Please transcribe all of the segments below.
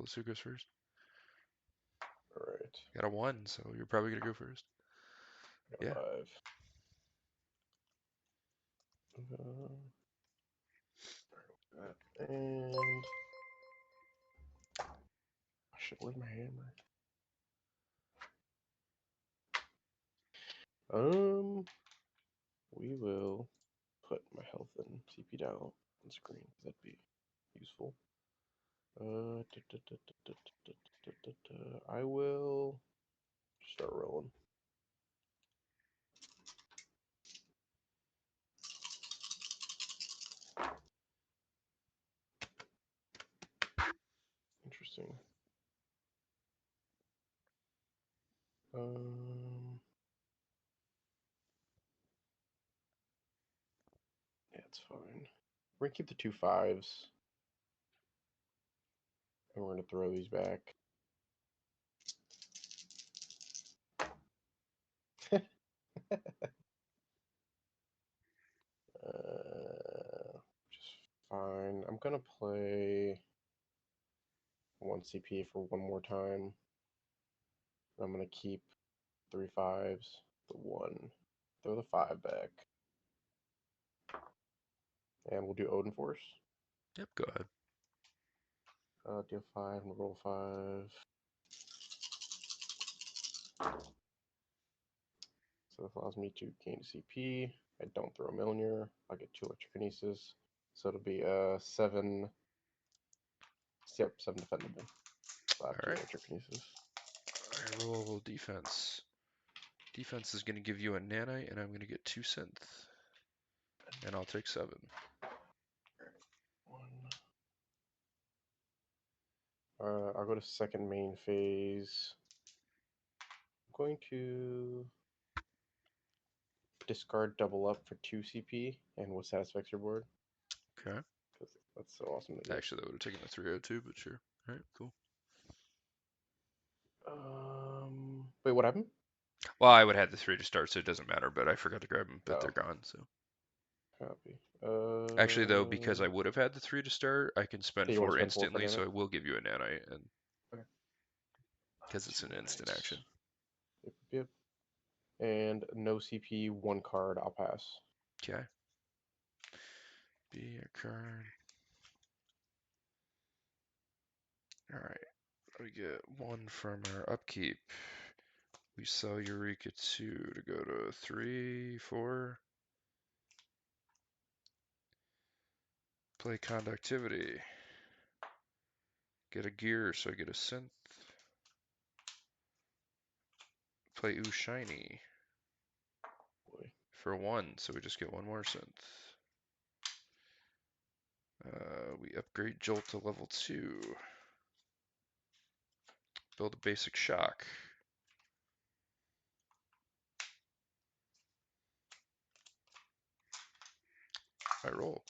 Let's see who goes first. All right. Got a 1, so you're probably gonna go first. Got Yeah. 5. And oh, shit, where's my hammer? We will put my health and CP down on screen. That'd be useful. I will start rolling. Interesting. Yeah, it's fine. We're gonna keep the 2 5s, and we're gonna throw these back. Just fine. I'm gonna play 1 CP for one more time. I'm gonna keep 3 5s, the 1, throw the 5 back, and we'll do Odin Force. Yep, go ahead. Deal 5 and roll 5. So this allows me to gain CP. I don't throw a Milner. I get 2 Electrokinesis. So it'll be 7. Yep, 7 defendable. 5 2 Alright. Electrokinesis. I roll defense. Defense is gonna give you a nanite, and I'm gonna get 2 synth. And I'll take 7. I'll go to second main phase. I'm going to discard double up for 2 CP and what satisfies your board. Okay. Because that's so awesome to get. Actually, that would have taken the 302, but sure. Alright, cool. Wait, what happened? Well, I would have had the 3 to start, so it doesn't matter, but I forgot to grab them, but they're Oh, gone, so. copy. Actually, though, because I would have had the 3 to start, I can spend Yeah, you want 4 to spend 4 for instantly, so nanite? I will give you a nanite, and Okay. because it's 2 an instant nanites. action. Yep. And no CP, 1 card, I'll pass. Okay. Be a card. Alright. We get 1 from our upkeep. We sell Eureka 2 to go to 3, 4. Play conductivity. Get a gear, so I get a synth. Play Ooh Shiny Boy. for 1, so we just get 1 more synth. We upgrade Jolt to level 2. Build a basic shock. I roll.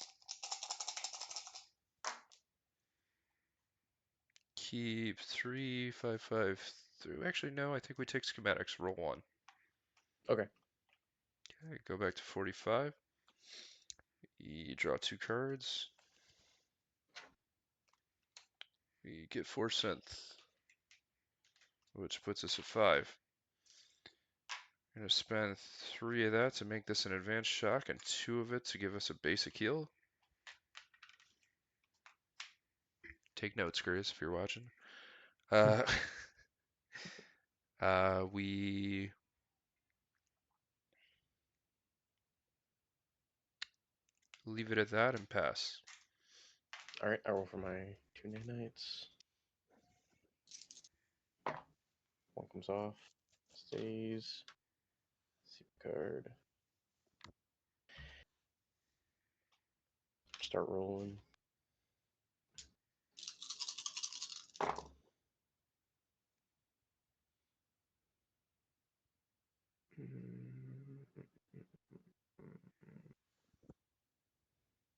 Keep 3, 5, 5 through. Actually, no, I think we take schematics. Roll 1. Okay. Okay, go back to 45. You draw 2 cards. We get 4 synth, which puts us at 5. I'm going to spend 3 of that to make this an advanced shock and 2 of it to give us a basic heal. Take notes, Chris, if you're watching. We leave it at that and pass. Alright, I roll for my 2 nanites. 1 comes off. Stays. CP card. Start rolling.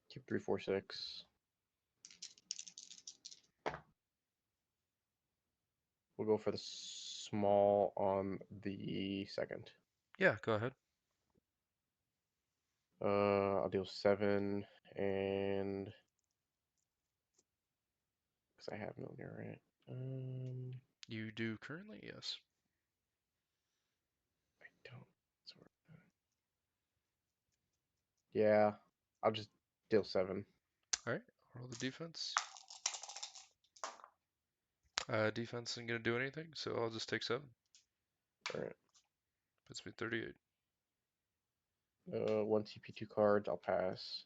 Keep 3, 4, 6. We'll go for the small on the second. Yeah, go ahead. I'll deal 7 and because I have Milner, right? currently? Yes. I don't. Sort of. Yeah, I'll just deal 7. All right. Roll the defense. Defense isn't gonna do anything, so I'll just take 7. All right. Puts me 38. 1 CP, 2 cards. I'll pass.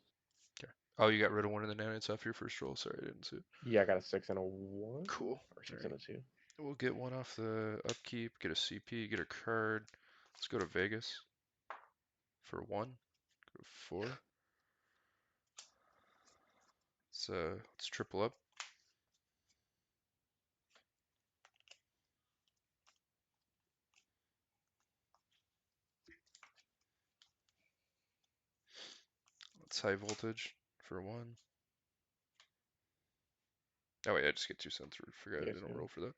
Okay. Oh, you got rid of one of the nanites off your first roll. Sorry, I didn't see it. Yeah, I got a 6 and a 1, Cool. or All 6 right. and a 2. We'll get one off the upkeep, get a CP, get a card. Let's go to Vegas for 1. Go to 4. Let's triple up. Let's high voltage for 1. Oh wait, I just get 2 cents. Forgot I Yes, didn't yeah. roll for that.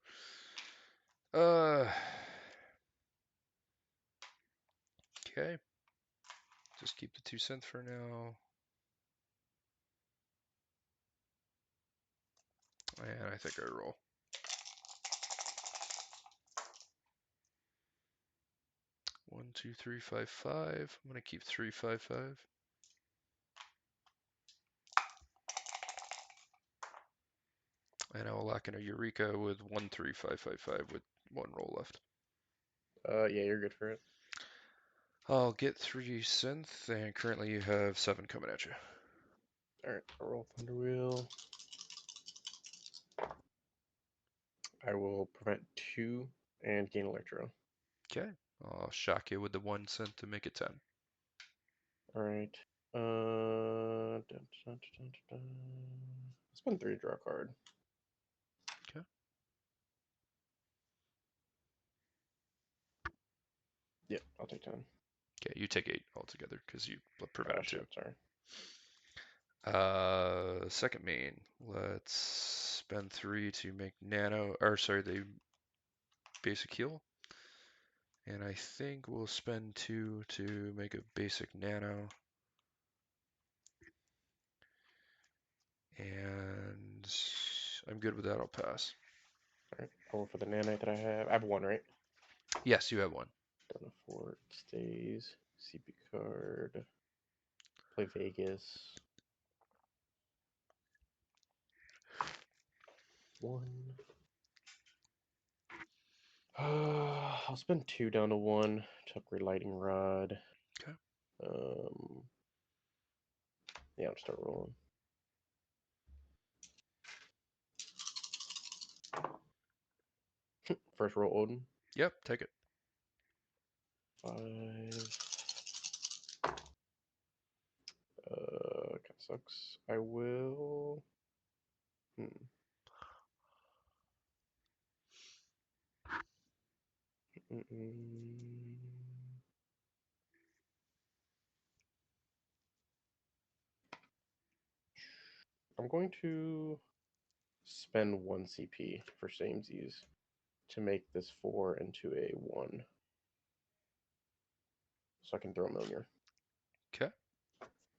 Uh, okay. Just keep the 2 cents for now. And I think I roll. 1, 2, 3, 5, 5. I'm gonna keep 3, 5, 5. And I will lock in a Eureka with 1, 3, 5, 5, 5 with 1 roll left. Yeah, you're good for it. I'll get 3 synth, and currently you have 7 coming at you. All right, I'll roll Thunder Wheel. I will prevent 2 and gain Electro. Okay. I'll shock you with the 1 synth to make it 10. All right. Dun, dun, dun, dun, dun. Spend 3 to draw a card. Okay. Yeah, I'll take 10. Okay, you take 8 altogether because you prevented 2. Shit, sorry. Second main. Let's spend 3 to make nano, or sorry, the basic heal. And I think we'll spend 2 to make a basic nano. And I'm good with that, I'll pass. All right, I'll roll for the nanite that I have. I have 1, right? Yes, you have 1. Done a 4, it stays. CP card. Play Vegas. 1. I'll spend 2 down to 1 to upgrade Lightning Rod. Okay. Yeah, I'll start rolling. First roll Odin. Yep, take it. 5. Kind of sucks. I will. Mm-mm. I'm going to spend 1 CP for samesies to make this 4 into a 1. So I can throw Milner. Okay.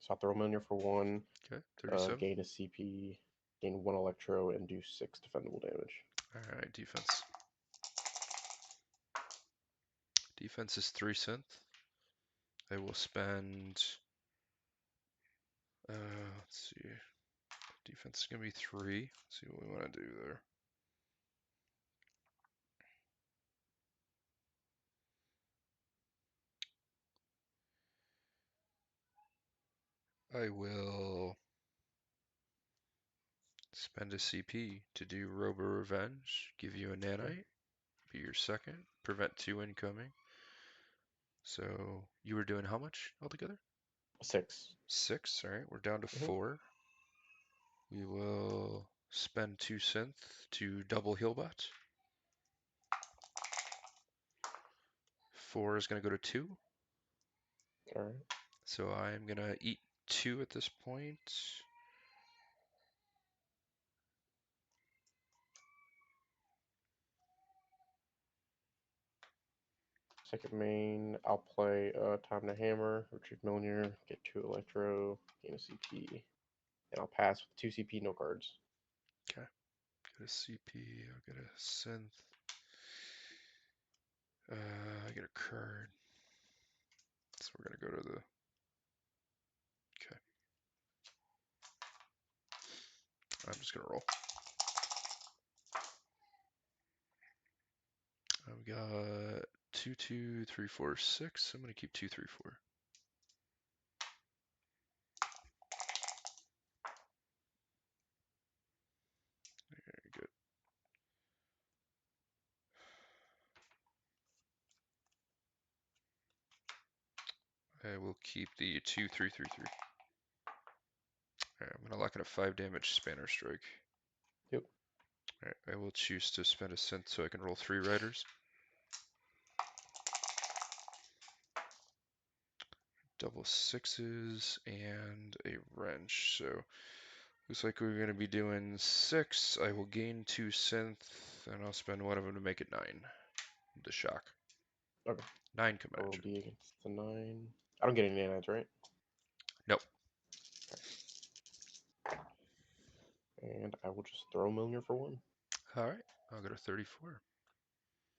So I'll throw Milner for 1, Okay. 37. gain a CP, gain 1 Electro, and do 6 defendable damage. Alright, defense. Defense is 3 synth. I will spend. Let's see. Defense is gonna be 3. Let's see what we want to do there. I will spend a CP to do Robo Revenge, give you a Okay. nanite, be your second, prevent 2 incoming. So you were doing how much altogether? 6. 6. All right, we're down to Mm-hmm. 4. We will spend 2 synth to double healbot. 4 is going to go to 2. All right. So I'm going to eat 2 at this point. Second main, I'll play Time to Hammer, Richard Milner, get 2 Electro, gain a CP, and I'll pass with 2 CP, no cards. Okay, get a CP, I'll get a synth. I get a card. So we're gonna go to the. Okay. I'm just gonna roll. I've got 2, 2, 3, 4, 6. I'm gonna keep 2, 3, 4. Very good. I will keep the 2, 3, 3, 3. Alright, I'm gonna lock in a 5 damage Spanner Strike. Yep. Alright, I will choose to spend a cent so I can roll 3 riders. Double sixes and a wrench. So looks like we're gonna be doing 6. I will gain 2 synth, and I'll spend one of them to make it 9. The shock. Okay. 9 I'll roll command. D against the 9. I don't get any nanites, right? Nope. And I will just throw Milner for 1. Alright, I'll go to 34.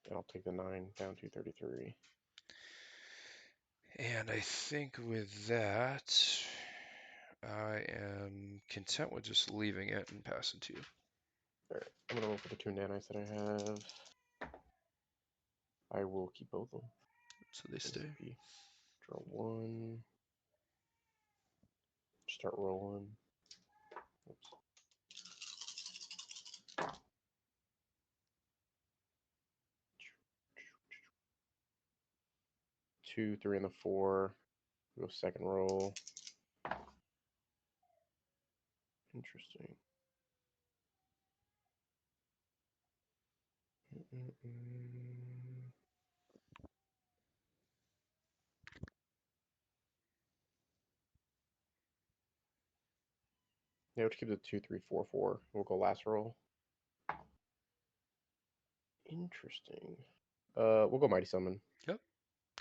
And I'll take the 9 down to 33. And I think with that, I am content with just leaving it and passing to you. Alright, I'm gonna roll for the 2 nanites that I have. I will keep both of them. So they stay. CP. Draw 1. Start rolling. Oops. 2, 3, and the 4. Go second roll. Interesting. Yeah, we'll keep the 2, 3, 4, 4. We'll go last roll. Interesting. We'll go Mighty Summon. Yep,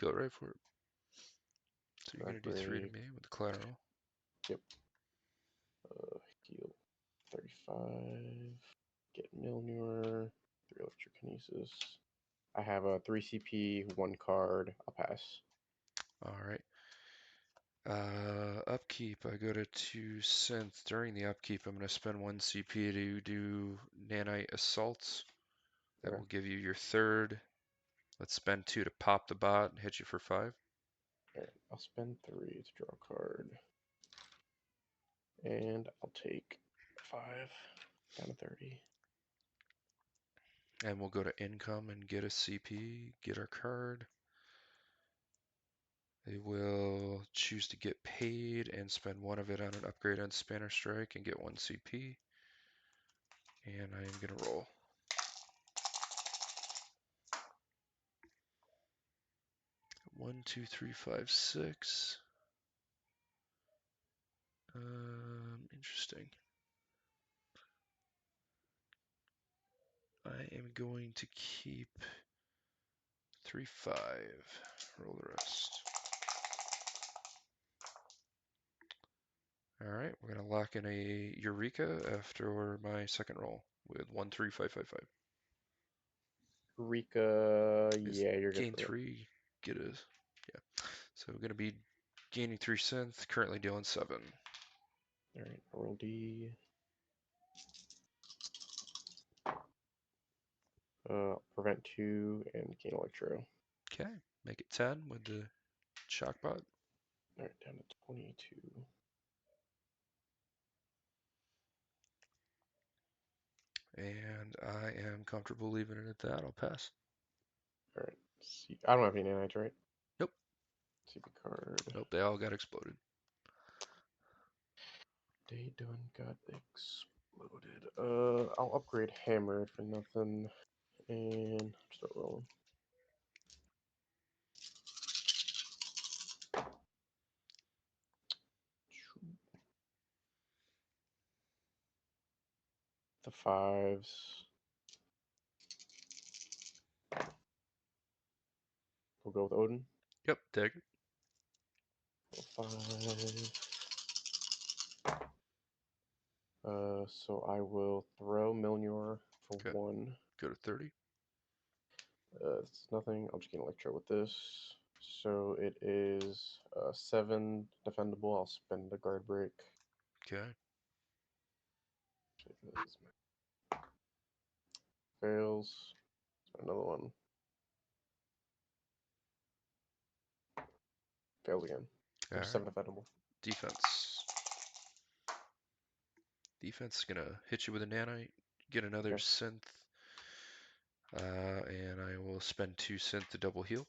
go right for it. So you're gonna do 3 to Break. me with the collateral. Yep. Heal 35. Get Milnure. 3 Electrokinesis. I have a 3 CP, 1 card. I'll pass. Alright. Upkeep, I go to 2 synth. During the upkeep, I'm gonna spend 1 CP to do Nanite Assaults. That Okay. will give you your 3rd. Let's spend 2 to pop the bot and hit you for 5. Alright, I'll spend 3 to draw a card. And I'll take 5 down to 30. And we'll go to income and get a CP, get our card. They will choose to get paid and spend 1 of it on an upgrade on Spanner Strike and get 1 CP. And I am going to roll. 1, 2, 3, 5, 6. Interesting. I am going to keep 3, 5. Roll the rest. Alright, we're going to lock in a Eureka after my second roll with 1, 3, 5, 5, 5. Rika, Is yeah, you're good gain for it. 3, get a. Yeah. So we're going to be gaining 3 synth, currently dealing 7. Alright, roll D. Prevent 2 and gain Electro. Okay, make it 10 with the shock bot. Alright, down to 22. And I am comfortable leaving it at that. I'll pass. Alright, see. I don't have any nanites, right? Nope. CP card. Nope, they all got exploded. They done got exploded. I'll upgrade Hammer for nothing. And start rolling. The 5s. We'll go with Odin. Yep, dagger. 5. So I will throw Milnure for Okay, 1. go to 30. It's nothing. I'll just get Electro with this. So it is 7 defendable. I'll spend the guard break. Okay. Fails. Spend another one. Fails again. All Which is right. 7 defendable. Defense. Defense is gonna hit you with a nanite. Get another Okay. synth. And I will spend 2 synth to double heal.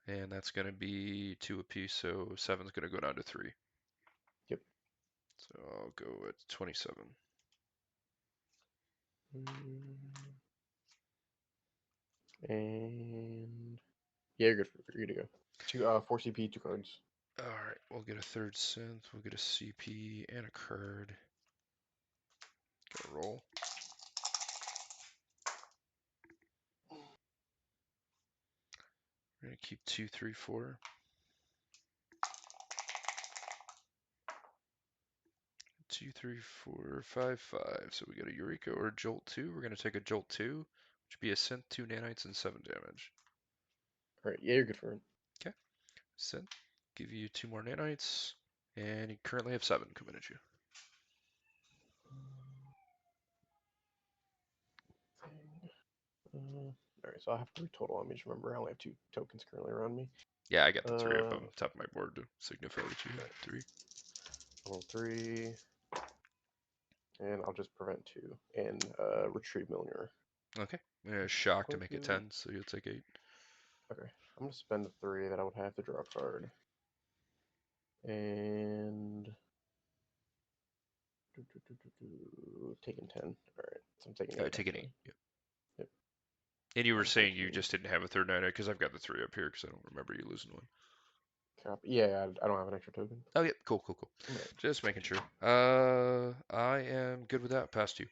And that's gonna be 2 apiece, so 7's gonna go down to 3. Yep. So I'll go at 27. And yeah, you're good. You're good to go. 4 CP, 2 cards. Alright, we'll get a third synth, we'll get a CP and a card. Get a roll. We're gonna keep 2, 3, 4. 2, 3, 4, 5, 5. So we got a Eureka or a Jolt 2. We're gonna take a Jolt 2, which would be a synth, 2 nanites, and 7 damage. All right. Yeah, you're good for it. Okay. Synth. Give you 2 more nanites. And you currently have 7 coming at you. All right. So I have 3 total on me. Just remember, I only have 2 tokens currently around me. Yeah, I got the 3 up on Uh, top of my board to signify that you have right. 3. Roll 3. And I'll just prevent 2. And retrieve Millionaire. Okay. I'm gonna shock to Going make it to. 10, so you'll take 8. Okay. I'm going to spend the 3 that I would have to draw a card. And. Taking 10. Alright. So I'm taking 8 Take an 8. actually. Yep. Yep. And you were I'm saying you taking. just didn't have a third nanites because I've got the 3 up here because I don't remember you losing one. Copy. Yeah, I don't have an extra token. Oh, yeah. Cool, cool, cool. Right. Just making sure. I am good with that. Past you.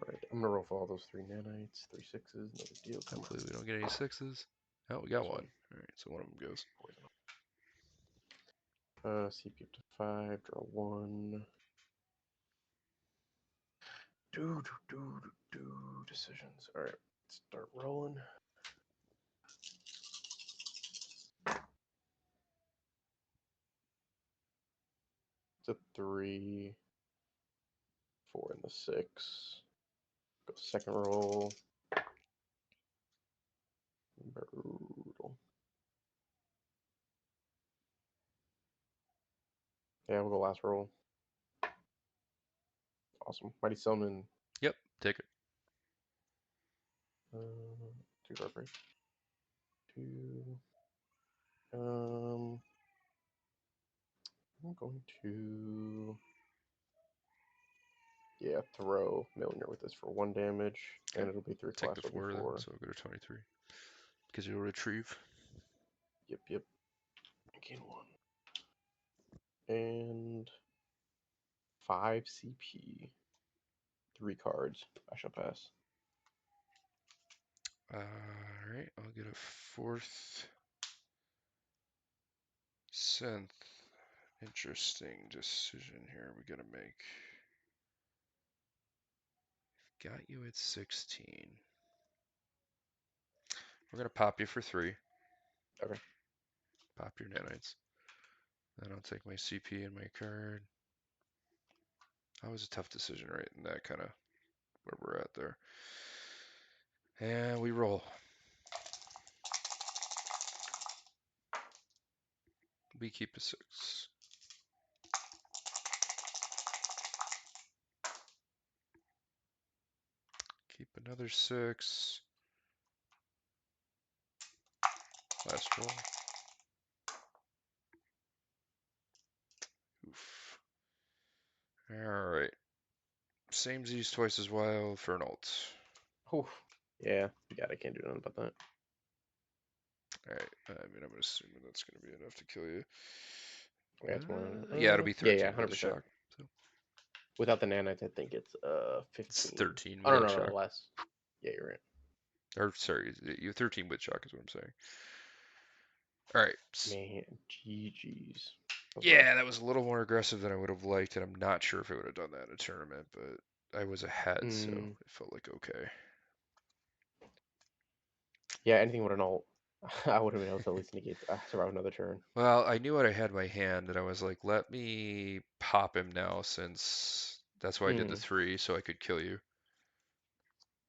Alright. I'm going to roll for all those 3 nanites, 3 sixes. No big deal. Come Hopefully on. we don't get any 6s. Oh, we got This one. one. Alright, so one of them goes. Poison. CP up to 5. Draw 1. Decisions. Alright. Start rolling. It's a 3, 4, and the 6. Go second roll. Brutal. Yeah, we'll go last roll. Awesome. Mighty Summon. Yep, take it. 2 card break. 2. I'm going to. Yeah, throw Millionaire with this for 1 damage, Okay. and it'll be 3 Take class, the so it'll be 4 then, 4. so we'll go to 23. Because you'll retrieve. Yep. Gain 1. And 5 CP. 3 cards. I shall pass. Alright, I'll get a 4th synth. Interesting decision here we gotta make. Got you at 16. We're gonna pop you for 3. Okay. Pop your nanites. Then I'll take my CP and my card. That was a tough decision, right? And that kind of where we're at there. And we roll. We keep a 6. Keep another 6. Last roll. Oof. Alright. Same Z's twice as wild for an alt. Oh, yeah. You got it. Can't do nothing about that. Alright, I mean, I'm assuming that's going to be enough to kill you. Yeah, it's more. Yeah, it'll be Yeah, 13 with the 100%. shock. So Without the nanites, I think it's it's 15. 13 Oh, no, without no, no, shock. less. Yeah, you're right. Or, sorry, you 13 with shock is what I'm saying. Alright, Man, GG's. of rest. Yeah, that was a little more aggressive than I would have liked, and I'm not sure if I would have done that in a tournament, but I was ahead, so Mm, it felt like okay. yeah, anything with an ult, I would have been able to at least negate, survive another turn. Well, I knew what I had in my hand, and I was like, let me pop him now, since that's why I did the Mm. 3, so I could kill you.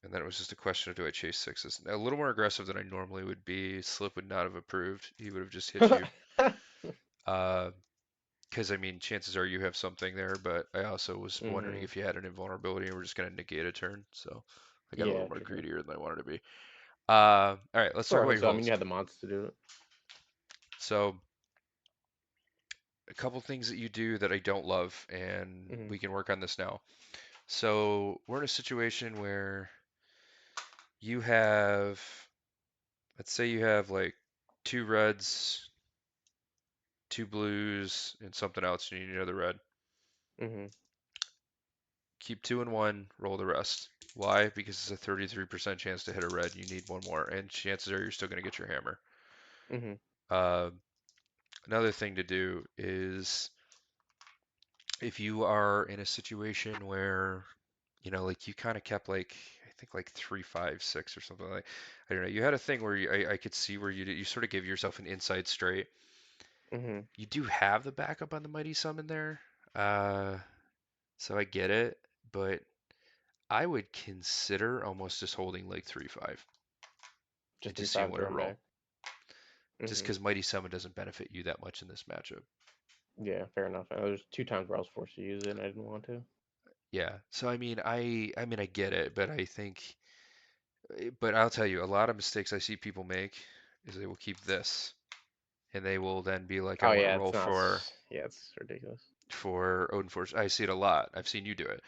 And then it was just a question of do I chase sixes. A little more aggressive than I normally would be. Slip would not have approved. He would have just hit you. Uh, because I mean, chances are you have something there, but I also was wondering Hmm. if you had an invulnerability and we're just gonna negate a turn. So I got a little Yeah, more true, true. greedier than I wanted to be. All right, let's talk about Rightfully your so. I mean, holds. you had the mods to do it. So a couple things that you do that I don't love, and Hmm. we can work on this now. So we're in a situation where you have, let's say you have like two reds, two blues, and something else. You need another red. Hmm. Keep two and one, roll the rest. Why? Because it's a 33% chance to hit a red. You need one more, and chances are you're still going to get your hammer. Hmm. Uh, Another thing to do is if you are in a situation where, like you kind of kept like, I think like three, five, six or something like, I don't know. You had a thing where I could see where you sort of give yourself an inside straight. Hmm. You do have the backup on the Mighty Summon there. Uh, so I get it, but I would consider almost just holding like 3-5 and Just three just seeing five what I to run roll. back. Just Hmm. because Mighty Summon doesn't benefit you that much in this matchup. Yeah, fair enough. There's two times where I was forced to use it and I didn't want to. Yeah. So I mean I get it, but I think but I'll tell you, a lot of mistakes I see people make is they will keep this and they will then be like, I Oh want to yeah, roll it's not. for Yeah, it's ridiculous. Odin Force. I see it a lot. I've seen you do it.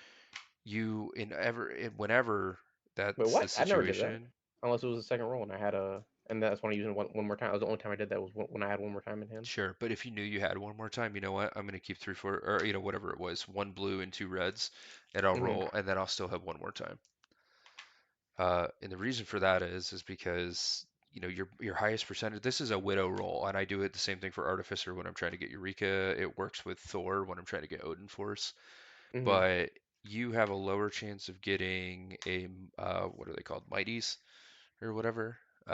Whenever Wait, that's the what? I never did that situation, unless it was the second roll and I had a, and that's when I used it one more time. That was the only time I did that was when I had one more time in hand. sure. But if you knew you had one more time, you know what? I'm gonna keep three, four, or whatever it was, one blue and two reds, and I'll Hmm. roll, and then I'll still have one more time. And the reason for that is because your highest percentage. This is a widow roll, and I do it the same thing for Artificer when I'm trying to get Eureka. It works with Thor when I'm trying to get Odin Force, Hmm. but you have a lower chance of getting a what are they called, mighties or whatever. You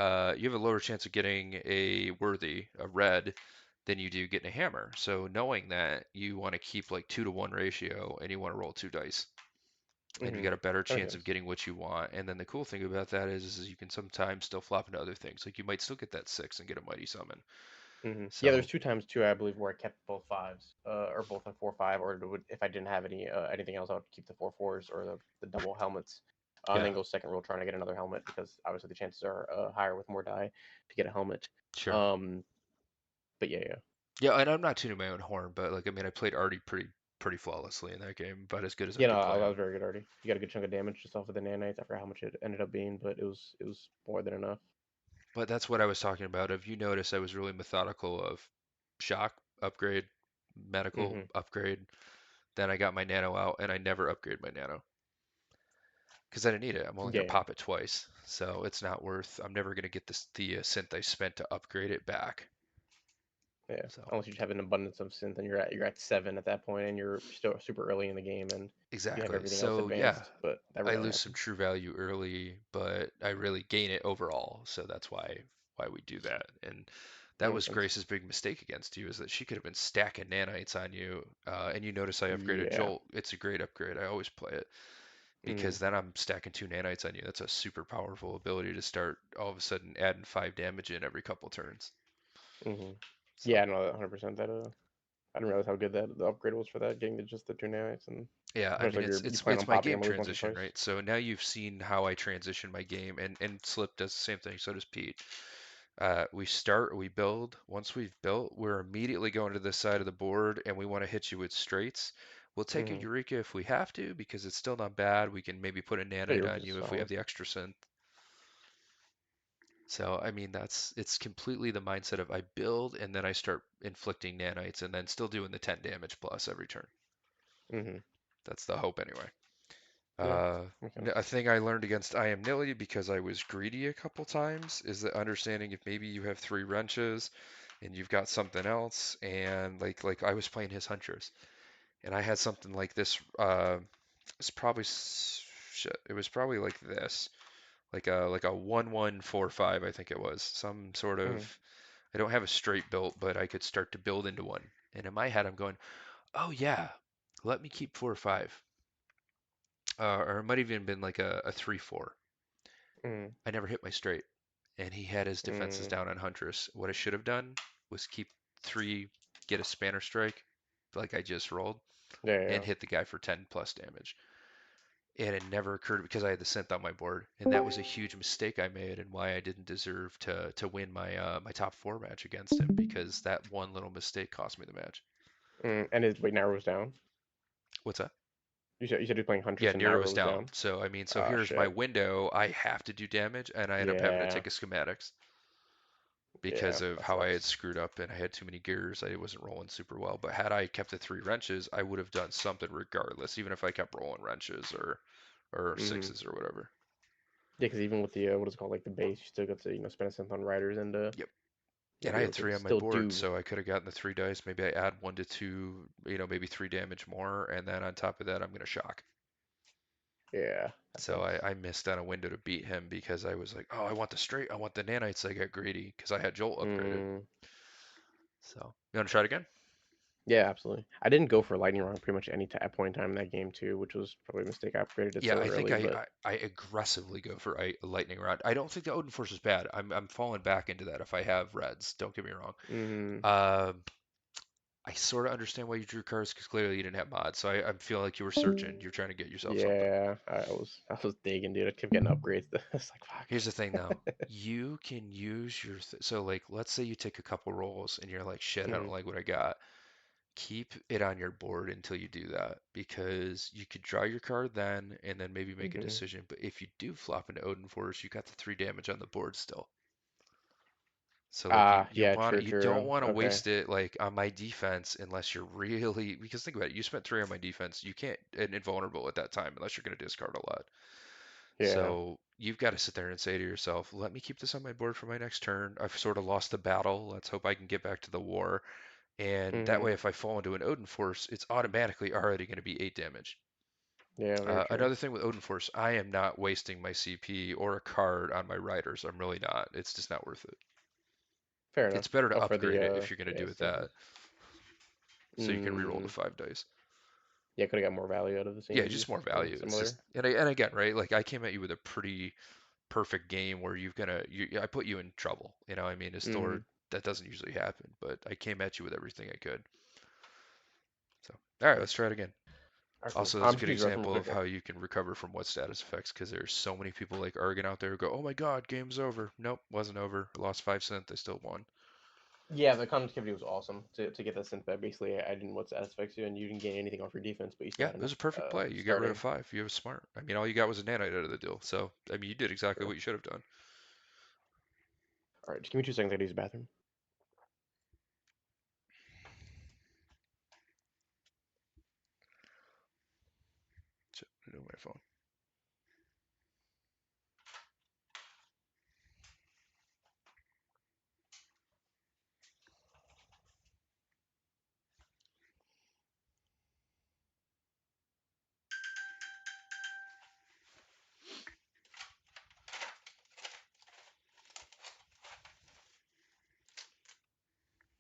have a lower chance of getting a worthy, a red, than you do getting a hammer. So knowing that, you want to keep like 2-to-1 ratio, and you want to roll two dice and you Hmm. got a better That makes chance of sense. getting what you want. And then the cool thing about that is you can sometimes still flop into other things. Like you might still get that six and get a mighty summon. Hmm. Yeah, there's So two times too, I believe, where I kept both fives, or both a 4-5, or it would, if I didn't have anything else, I would keep the 4-4s or the double helmets, and yeah, then go second roll trying to get another helmet because obviously the chances are higher with more die to get a helmet. sure. Um, but yeah, yeah, Yeah, and I'm not tuning my own horn, but like I mean, I played Artie pretty flawlessly in that game, about as good as I yeah. No, could play I him. was very good already. You got a good chunk of damage just off of the nanites. I forgot how much it ended up being, but it was more than enough. But that's what I was talking about. If you notice, I was really methodical of shock upgrade, medical Hmm. upgrade. Then I got my nano out, and I never upgrade my nano because I didn't need it. I'm only gonna Yeah, pop it twice, so it's not worth. I'm never gonna get the synth I spent to upgrade it back. yeah. So Unless you just have an abundance of synth and you're at seven at that point and you're still super early in the game and you have exactly. everything else So yeah, advanced, but that I rarely lose some happens. true value early, but I really gain it overall. So that's why we do that. And That that makes was sense. Grace's big mistake against you, is that she could have been stacking nanites on you. And you notice I upgraded Yeah. Jolt. It's a great upgrade. I always play it Mm. because then I'm stacking two nanites on you. That's a super powerful ability to start all of a sudden adding five damage in every couple turns. Hmm. So Yeah, I know that 100%. That I didn't realize how good that the upgrade was for that, getting just the two nanites, and yeah, I mean especially if it's you it's plan on it's my popping game them at least once or transition, twice. right? So now you've seen how I transition my game, and Slip does the same thing. So does Pete. We build. Once we've built, we're immediately going to this side of the board, and we want to hit you with straights. We'll take a Hmm. Eureka if we have to, because it's still not bad. We can maybe put a Yeah, nanite you're on just you if we have solid. the extra synth. So, I mean, it's completely the mindset of I build and then I start inflicting nanites and then still doing the 10 damage plus every turn. Hmm. That's the hope anyway. Yeah, Uh, makes sense. a thing I learned against I Am Nilly because I was greedy a couple times is that understanding if maybe you have three wrenches and you've got something else, and like I was playing his Huntress, and I had something like this. It's probably shit. It was probably like this, like a 1145, I think it was. Some sort of. Mm, I don't have a straight built, but I could start to build into one. And in my head, I'm going, oh yeah, let me keep 4 or 5. Or it might have even been like a 3-4. mm, I never hit my straight. And he had his defenses mm. down on Huntress. What I should have done was keep 3, get a Spanner Strike, like I just rolled, Yeah, yeah, and yeah. hit the guy for 10 plus damage. And it never occurred because I had the synth on my board. And that was a huge mistake I made and why I didn't deserve to win my top 4 match against him because that one little mistake cost me the match. And his weight narrows down. What's that? You said you're playing Yeah, Huntress and narrows narrows down. down. So I mean, so Ah, here's my shit. window. I have to do damage, and I end up having to Yeah, take a schematics yeah, because of that how I had sucks. screwed up and I had too many gears. I wasn't rolling super well. But had I kept the 3 wrenches, I would have done something regardless, even if I kept rolling wrenches or Mm-hmm. sixes or whatever. Yeah, because even with the what is it called, like the base, you still got to spend a cent on riders and Yep. And I be had able to 3 on my still board, do. so I could have gotten the 3 dice. Maybe I add 1 to 2, maybe 3 damage more, and then on top of that, I'm gonna shock. Yeah, that So sucks. I missed on a window to beat him because I was like, oh, I want the straight, I want the nanites. I got greedy because I had Jolt upgraded. Mm, So you want to try it again? yeah, absolutely. I didn't go for lightning round pretty much any at point in time in that game too, which was probably a mistake. I upgraded it Yeah, so I think early, but I aggressively go for a lightning rod. I don't think the Odin Force is bad. I'm falling back into that if I have reds. Don't get me wrong. mm, Uh, I sort of understand why you drew cards because clearly you didn't have mods. So I feel like you were searching. You're trying to get yourself something. yeah, I was digging, dude. I kept getting upgrades. It's like Here's the thing though. fuck. You can use your so like let's say you take a couple rolls and you're like shit, I don't Mm, like what I got. Keep it on your board until you do that because you could draw your card then and then maybe make a mm-hmm. decision. But if you do flop into Odin Force, you got the 3 damage on the board still. So like Ah, you yeah, want true, you don't true. want to Okay. waste it like on my defense unless you're really because think about it, you spent 3 on my defense. You can't and invulnerable at that time unless you're going to discard a lot. Yeah. So you've got to sit there and say to yourself, let me keep this on my board for my next turn. I've sort of lost the battle. Let's hope I can get back to the war. And that Mm-hmm. way, if I fall into an Odin Force, it's automatically already going to be 8 damage. Yeah, very true. Another thing with Odin Force, I am not wasting my CP or a card on my riders. I'm really not. It's just not worth it. Fair enough. It's better to Oh, for the upgrade it if you're going to yeah, do it synthesis. that, so you can reroll the Mm, 5 dice. yeah, could have got more value out of the Yeah, same just use. more Something value. It's similar. just and again, right? Like I came at you with a pretty perfect game where I put you in trouble. I mean, as Mm-hmm. Thor, that doesn't usually happen, but I came at you with everything I could. So, all right, All right. let's try it again. All right, cool. Also, that's I'm a just good gonna use rest real example quick. of how you can recover from what status effects because there's so many people like Argon out there who go, "Oh my God, game's over." Nope, wasn't over. I lost 5 cents. I still won. Yeah, the conductivity was awesome to get that synth back. Basically, I didn't what status affects you, and you didn't gain anything off your defense, but you still Yeah, had it was enough a perfect play. You got rid of starting. 5. You were smart. I mean, all you got was a nanite out of the deal. So, I mean, you did exactly Sure. what you should have done. All right, just give me 2 seconds. I gotta use the bathroom. Shit, I do my phone.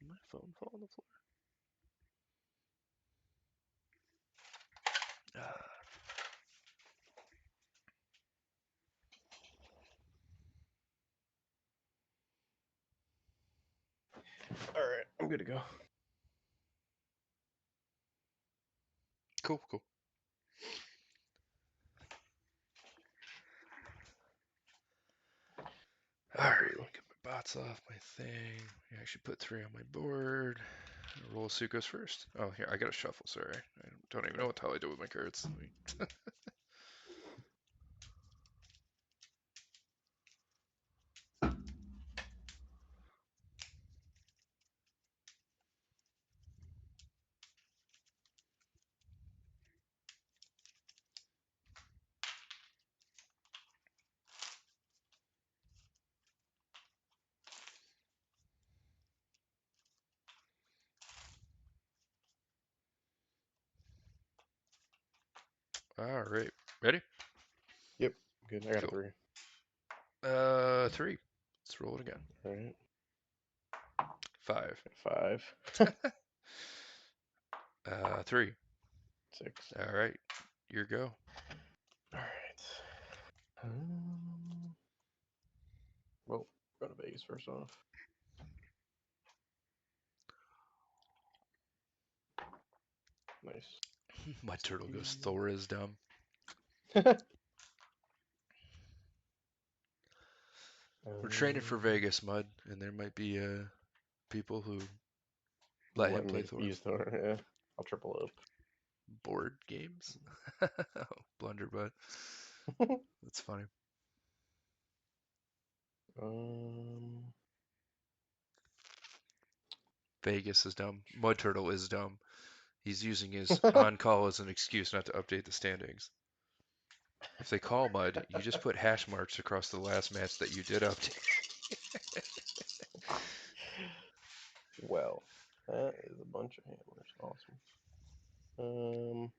My phone fall on the floor. Ah, All right, I'm good to go. cool, cool. All right, Alrighty. get my bots off my thing. I actually put 3 on my board. Roll suit goes first. Oh, here, I got to shuffle, sorry. I don't even know what the hell I do with my cards. All right. Ready? Yep. Good. I got a Cool. 3. 3. Let's roll it again. All right. 5. 5. 3. 6. All right. Your go. All right. Well, go to Vegas first off. Nice. My turtle goes Thor is dumb. We're training for um, Vegas, Mud, and there might be people who let him let play me Thor. use the. Yeah, I'll triple up. Board games? Blunderbutt. That's funny. um, Vegas is dumb. Mud Turtle is dumb. He's using his on call as an excuse not to update the standings. If they call Mud, you just put hash marks across the last match that you did update. well, that is a bunch of hammers. Awesome.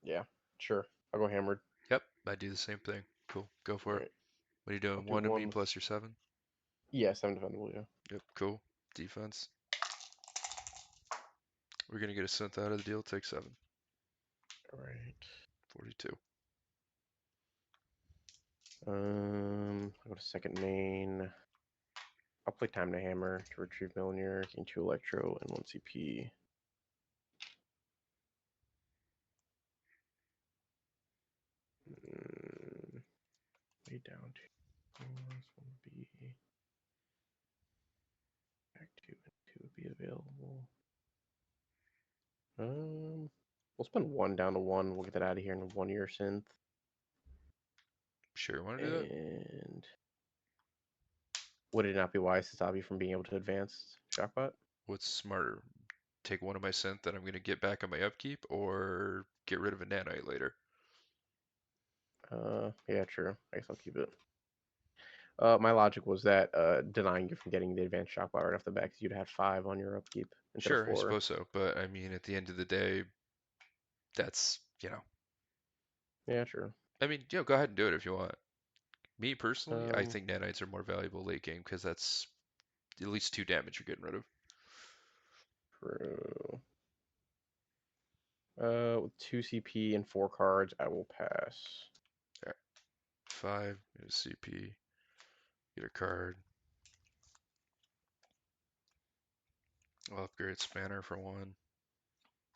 Yeah, sure. I'll go hammered. Yep, I do the same thing. Cool, go All for it. right. What are you I'll doing? do 1 to me one with. plus your 7? Yeah, 7 defendable. Yeah. Yep, cool. Defense. We're gonna get a synth out of the deal. Take 7. All right. 42. I'll go to second main. I'll play Time to Hammer to retrieve Millionaire, gain 2 Electro and 1 CP. Way down to this one would be back 2 and 2 would be available. We'll spend 1 down to 1. We'll get that out of here in 1 year synth. Sure, you want to do that? And would it not be wise to stop you from being able to advance Shockbot? What's smarter? Take one of my synth that I'm gonna get back on my upkeep, or get rid of a nanite later? Yeah, true. I guess I'll keep it. My logic was that denying you from getting the advanced Shockbot right off the bat, because you'd have 5 on your upkeep instead of Sure, I 4. suppose so. But I mean, at the end of the day, that's, Yeah, true. I mean, go ahead and do it if you want. Me personally, I Um, think nanites are more valuable late game because that's at least 2 damage you're getting rid of. True. With 2 CP and 4 cards, I will pass. All right, 5, get a CP, get a card. I'll upgrade Spanner for 1.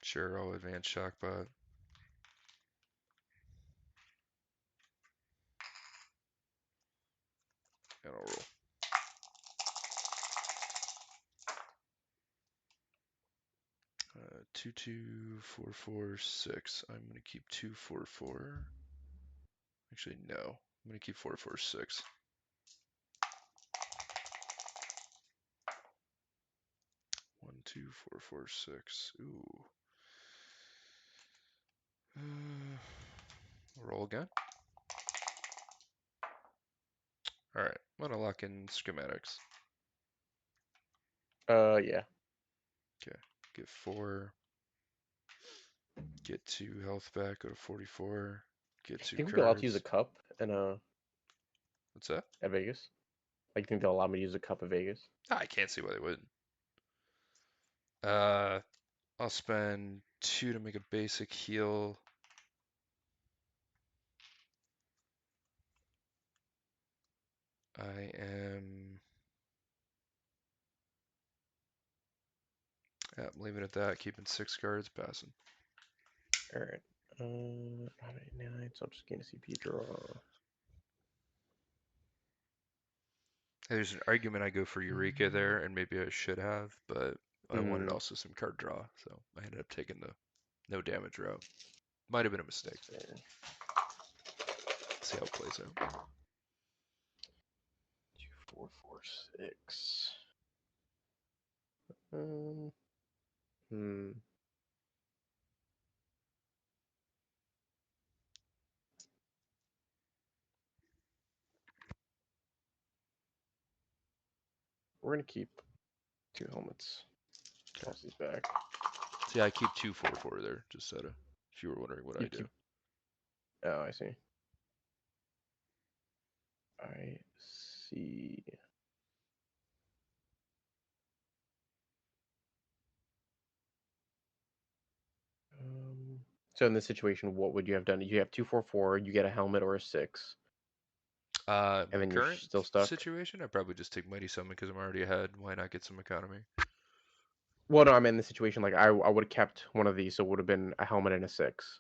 Sure, I'll advance Shockbot. And I'll roll. 2, 2, 4, 4, 6. I'm gonna keep 2, 4, 4. Actually, no. I'm gonna keep 4, 4, 6. 1, 2, 4, 4, 6. Ooh. Roll again. All right, I'm gonna lock in schematics. Yeah. Okay, get 4. Get 2 health back. Go to 44. Get I 2 think we'd be allowed to use a cards. cup and What's that? at Vegas. Like, you think they'll allow me to use a cup at Vegas? I can't see why they wouldn't. Uh, I'll spend 2 to make a basic heal. I am. Yeah, I'm leaving it at that. Keeping 6 cards, passing. All right. Not 89, so I'll just gain a CP draw. Hey, there's an argument I go for Eureka there, and maybe I should have, but I wanted Hmm. also some card draw, so I ended up taking the no damage route. Might have been a mistake. Fair. See how it plays out. 2, 4, 4, 6. Um. Hmm. We're gonna keep 2 helmets. Okay. Toss these back. See, I keep 2, 4, 4 there, just out of if you were wondering what I You do. keep. Oh, I see. I see. So in this situation, what would you have done? You have 244. You get a helmet or a six, and My then you're current still stuck. situation, I'd probably just take Mighty Summon because I'm already ahead. Why not get some economy? Well, no, I'm in the situation like I would have kept one of these, so it would have been a helmet and a six.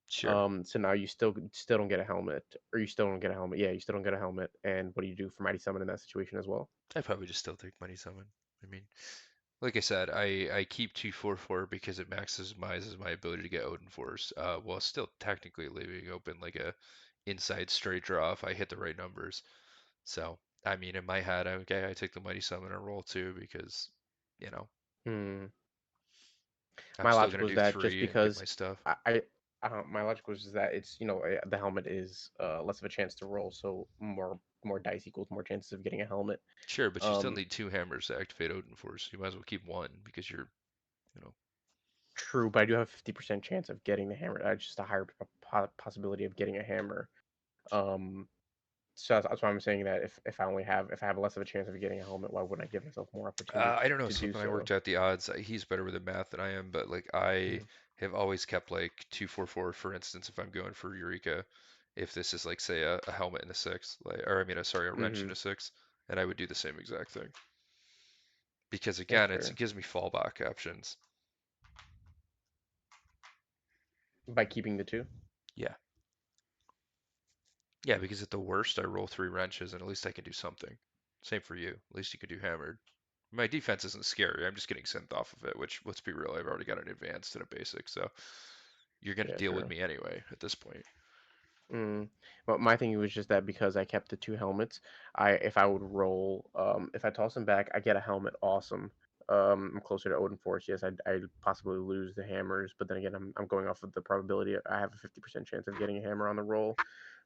Sure. So now you still don't get a helmet, or you still don't get a helmet. Yeah, you still don't get a helmet. And what do you do for Mighty Summon in that situation as well? I'd probably just still take Mighty Summon. I mean, like I said, I keep 244 because it maximizes my ability to get Odin Force, while still technically leaving open like a inside straight draw if I hit the right numbers. So, I mean, in my head, okay, I take the Mighty Summon and roll two because, you know, Hmm. I'm My still logic gonna was do that just three and get because my stuff. my logic was just that it's the helmet is less of a chance to roll, so more dice equals more chances of getting a helmet. Sure, but you still Um, need two hammers to activate Odin Force. You might as well keep one because you know, True, but I do have a 50% chance of getting the hammer. Just a higher possibility of getting a hammer. Um, so that's why I'm saying that if I have less of a chance of getting a helmet, why wouldn't I give myself more opportunity I don't know. to So do when I so? worked out the odds, he's better with the math than I am, but like I Mm, have always kept like 244, for instance, if I'm going for Eureka, if this is like say a helmet and a six, like or I mean, sorry, a wrench mm-hmm. and a six, and I would do the same exact thing because That's again, it fair. gives me fallback options. By keeping the two. Yeah, yeah, because at the worst, I roll three wrenches and at least I can do something. Same for you. At least you can do hammered. My defense isn't scary. I'm just getting sent off of it, which let's be real, I've already got an advanced and a basic, so you're gonna Yeah, deal with true. me anyway at this point. Mm. But my thing was just that because I kept the two helmets, I if I would roll, if I toss them back, I get a helmet. Awesome. I'm closer to Odin Force. Yes, I'd possibly lose the hammers, but then again, I'm going off of the probability. I have a 50% chance of getting a hammer on the roll.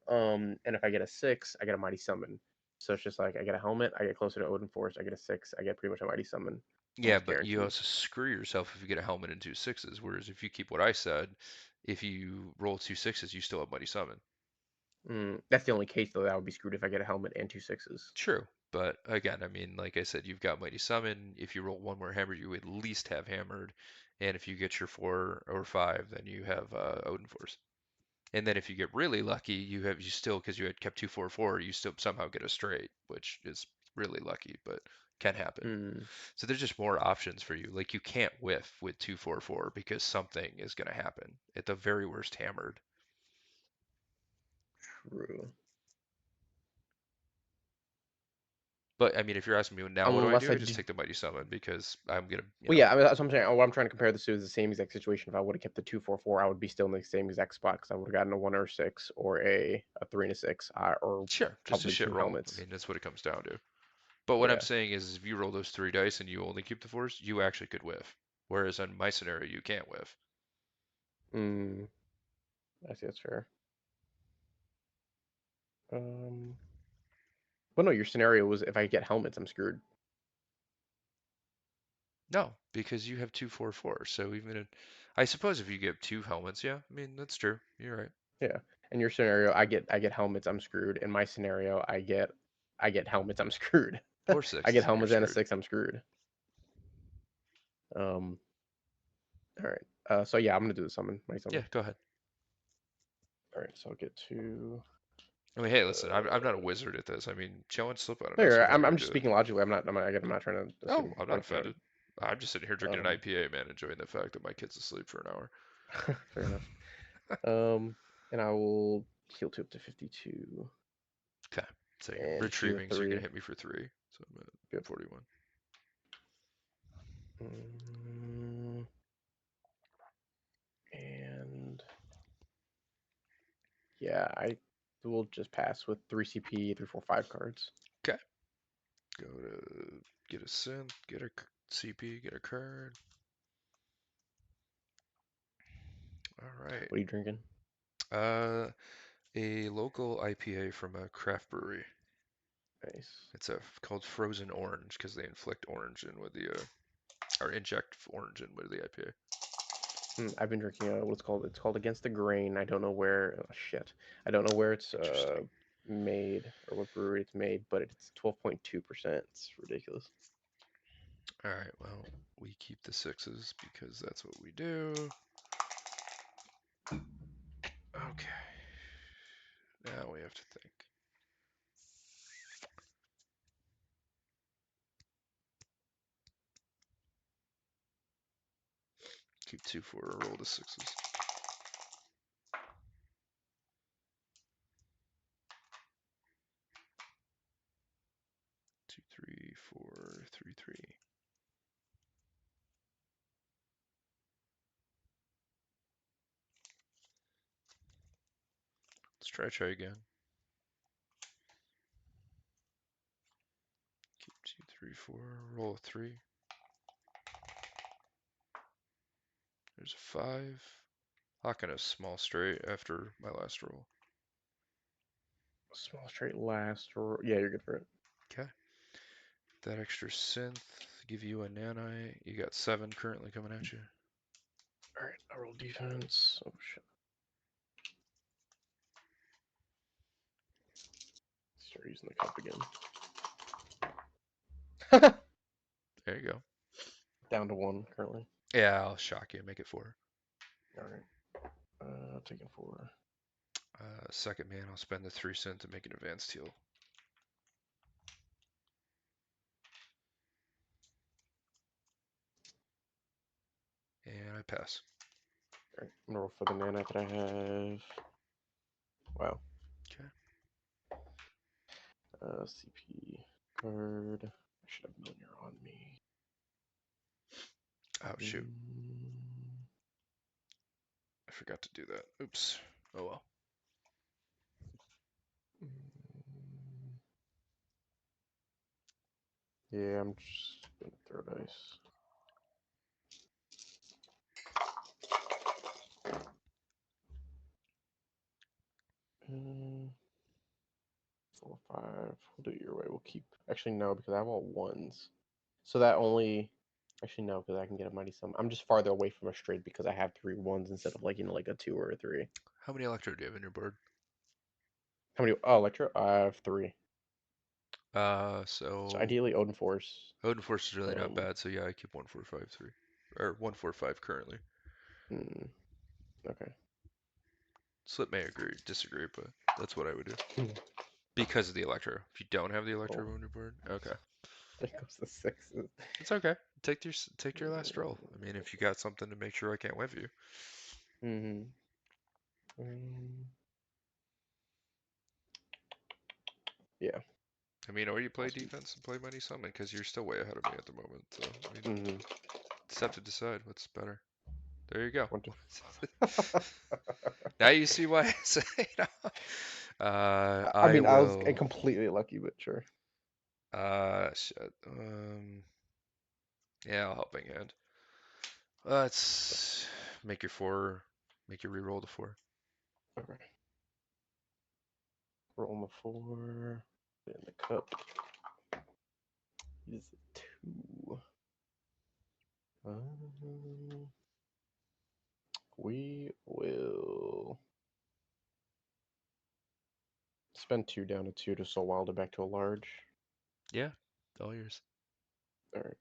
And if I get a six, I get a mighty summon. So it's just like I get a helmet, I get closer to Odin Force, I get a six, I get pretty much a mighty summon, Yeah, almost but you guaranteed. also screw yourself if you get a helmet and two sixes. Whereas if you keep what I said, if you roll two sixes, you still have Mighty Summon. That's the only case though that I would be screwed if I get a helmet and two sixes. True, but again, I mean, like I said, you've got Mighty Summon. If you roll one more hammer, you at least have Hammered. And if you get your four or five, then you have Odin Force. And then if you get really lucky, you still because you had kept 244, you still somehow get a straight, which is really lucky, but can happen. Mm, So there's just more options for you. Like you can't whiff with 244 because something is going to happen. At the very worst, hammered. true. But I mean, if you're asking me now, what do I Unless do? I I just did. take the Mighty Summon because I'm gonna, Well, yeah, I mean, that's what I'm saying. What I'm trying to compare this to is the same exact situation. If I would have kept the 244, I would be still in the same exact spot because I would have gotten a one or a six or a three and a six, or sure, just a probably shit two roll. I helmets. mean, that's what it comes down to. But what I'm Yeah. saying is, if you roll those three dice and you only keep the force, you actually could whiff. Whereas in my scenario, you can't whiff. Mm, I see. That's fair. Um, but no, your scenario was if I get helmets, I'm screwed. No, because you have 244. So I suppose if you get two helmets, yeah, I mean that's true. You're right. Yeah. In your scenario, I get helmets, I'm screwed. In my scenario, I get helmets, I'm screwed. Or I get sixes and you're helmets and a screwed. six, I'm screwed. Um, all right. So yeah, I'm gonna do the summon, my Yeah, summon. go ahead. All right, so I'll get to. I mean, hey, listen, I'm not a Uh, wizard at this. I mean, challenge slip out There, if you want me I'm to just do it. speaking logically. I'm not trying to Oh, assume I'm not anything. offended. I'm just sitting here drinking an Um, IPA, man, enjoying the fact that my kid's asleep for an hour. Fair enough. And I will heal two up to 52 Okay, so you're and fear retrieving, so you're gonna three. hit me for three. So I'm at Good. 41. Mm, and yeah, I will just pass with three CP, 345 cards. Okay, go to get a synth, get a CP, get a card. All right. What are you drinking? Uh, a local IPA from a craft brewery. Nice. It's called Frozen Orange because they inflict orange in with the or inject orange in with the IPA. I've been drinking what's called it's called Against the Grain. I don't know where. Oh, shit. I don't know where it's Interesting. made or what brewery it's made, but it's 12.2%. It's ridiculous. All right, well, we keep the sixes because that's what we do. Okay, now we have to think. Keep 2, 4, roll the sixes. 2, 3, 4, 3, 3. Let's try again. Keep 2, 3, 4, roll a 3. There's a 5. Hawking a small straight after my last roll. Small straight last, or yeah, you're good for it. Okay. That extra synth, give you a nanite. You got 7 currently coming at you. All right, I roll defense. Oh shit. Start using the cup again. There you go. Down to 1 currently. Yeah, I'll shock you, make it 4. All right. Taking 4. Second man, I'll spend the 3 cent to make an advanced heal. And I pass. All right, I'm gonna roll for the nanite that I have. Wow. Okay. CP card. I should have Millionaire on me. Oh, shoot. Mm, I forgot to do that. Oops. Oh well. mm. Yeah, I'm just gonna throw dice. Uh, 4, 5. We'll do it your way. We'll keep. Actually, no, because I have all ones. So that only. Actually, no, because I can get a mighty sum. I'm just farther away from a straight because I have 3 ones instead of like a 2 or a 3. How many electro do you have in your board? How many? Oh, Electro. I have 3. So So ideally, Odin Force. Odin Force is really not Um. bad. So yeah, I keep 1, 4, 5, 3, or 1, 4, 5 currently. Hmm, okay. Slip may agree, disagree, but that's what I would do because of the electro. If you don't have the electro Oh, on your board, okay, there goes the 6s. it's okay. Take your last roll. I mean, if you got something to make sure I can't whiff you. Mm-hmm. Um, yeah. I mean, or you play Awesome. defense and play money summon because you're still way ahead of me at the moment. So I mean, Mm-hmm. just have to decide what's better. There you go. One, two. Now you see why I say no. I I mean, I was will. completely lucky, but sure. Shit. Yeah, I'll helping hand. Let's make your 4. Make your reroll to 4. Okay. Roll the 4. In the cup is a 2. Um, we will spend 2 down to 2 to soul wild it back to a large. Yeah, all yours. All right.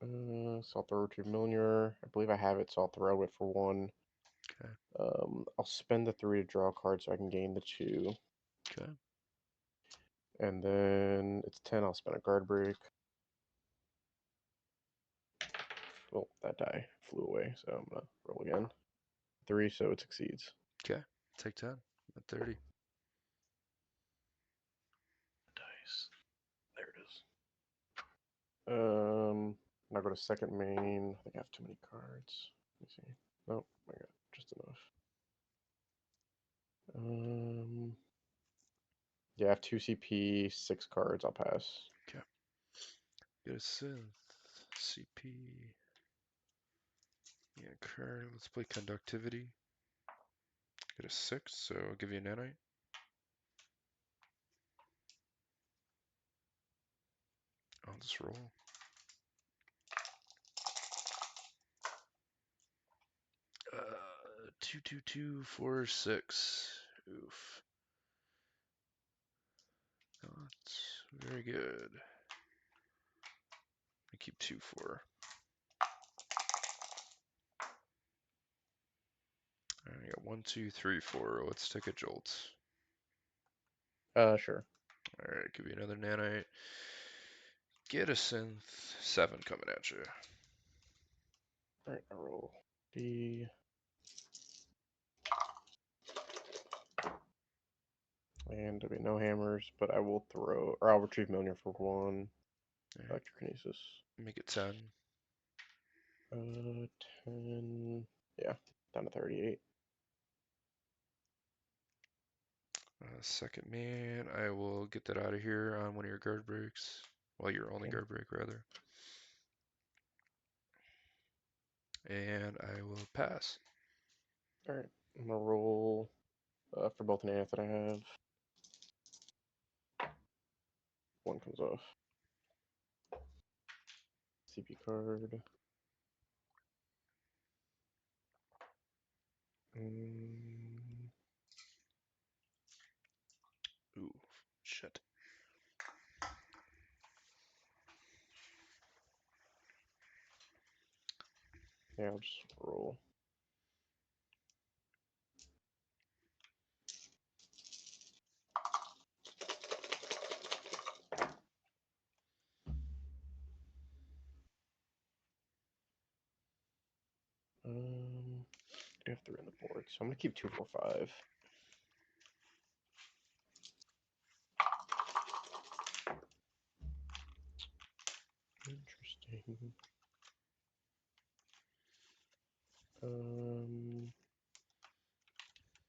So I'll throw it to Millionaire. I believe I have it, so I'll throw it for 1. Okay. I'll spend the 3 to draw a card so I can gain the 2. Okay. And then it's 10, I'll spend a guard break. Well, that die flew away, so I'm gonna roll again. 3, so it succeeds. Okay. Take 10 at 30. Dice. There it is. Now go to second main. I think I have too many cards. Let me see. Nope, I got just enough. Yeah, I have 2 CP, 6 cards. I'll pass. Okay. Get a synth. CP. Yeah, card. Let's play conductivity. Get a 6, so I'll give you a nanite. I'll just roll. 2, 2, 2, 4, 6. Oof. Not very good. I keep 2, 4. I got 1, 2, 3, 4. Let's take a jolt. Sure. All right, give you another nanite. Get a synth. 7 coming at you. All right, I roll D. And there'll be no hammers, but I will throw, or I'll retrieve Mjolnir for 1. All right, Electrokinesis. make it 10. 10. Yeah, down to 38. Second man, I will get that out of here on one of your guard breaks. Well, your only Okay. guard break, rather. And I will pass. All right, I'm gonna roll for both nanites that I have. 1 comes off. CP card. Mm, Ooh, shit. yeah, I'll just roll. I do have 3 on the board, so I'm gonna keep 2, 4, 5. Interesting.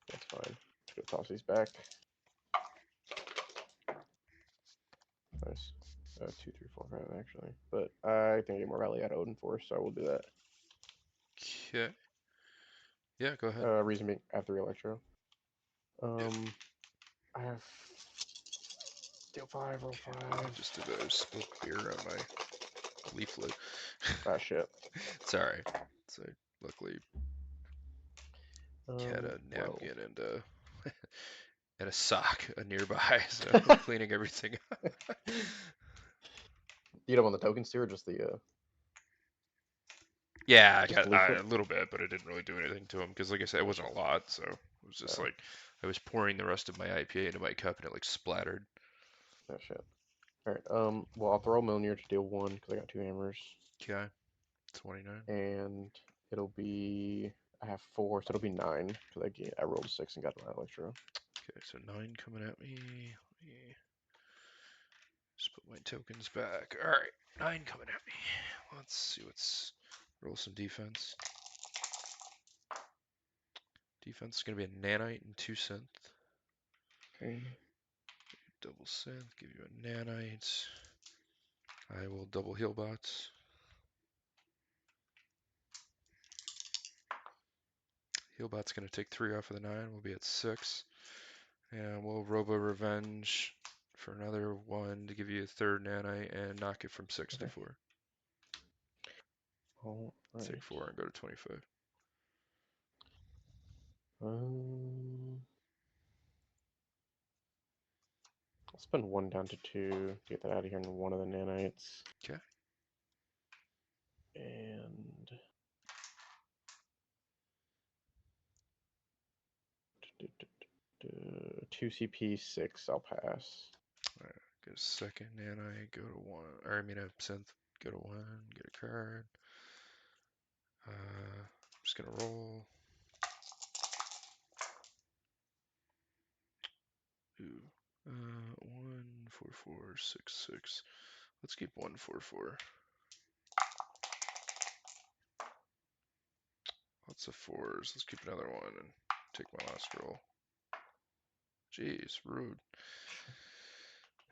That's fine. Just gonna toss these back. Nice. 2, 3, 4, 5 actually, but I think I get more value out of Odin Force, so I will do that. Okay. Yeah, go ahead. Reason being, I have 3 Electro. I have Deal 5, roll Okay, 5. I just did a spilled beer on my leaflet. Ah, shit. Sorry. So luckily had a Well. napkin and and a sock nearby, so cleaning everything up. You don't want the tokens too, or Yeah, I just the got leaflet? a little bit, but it didn't really do anything to them because, like I said, it Gotcha. wasn't a lot. So it was just Oh, like I was pouring the rest of my IPA into my cup and it like splattered. oh shit. All right. Well, I'll throw Milnir to deal 1 because I got 2 hammers, Okay, 29. and it'll be I have 4, so it'll be 9 because I rolled a 6 and got my Electro. Okay, so 9 coming at me. Let me just put my tokens back. All right, 9 coming at me. Let's see what's roll some defense. Defense is gonna be a nanite and 2 synth. Okay. Double synth, give you a nanite. I will double heal bots. Healbot's going to take 3 off of the 9. We'll be at 6. And we'll Robo Revenge for another 1 to give you a third nanite and knock it from 6 to Okay. 4. All Take right. 4 and go to 25. I'll spend 1 down to 2 to get that out of here, and 1 of the nanites. Okay. And 2 CP 6. I'll pass. Alright, get a second nanite, go to 1. Or I mean a synth, go to 1, get a card. I'm just going to roll. Ooh. 1, 4, 4, 6, 6. Let's keep 1, 4, 4. Lots of 4s. Let's keep another 1 and take my last roll. Jeez, rude.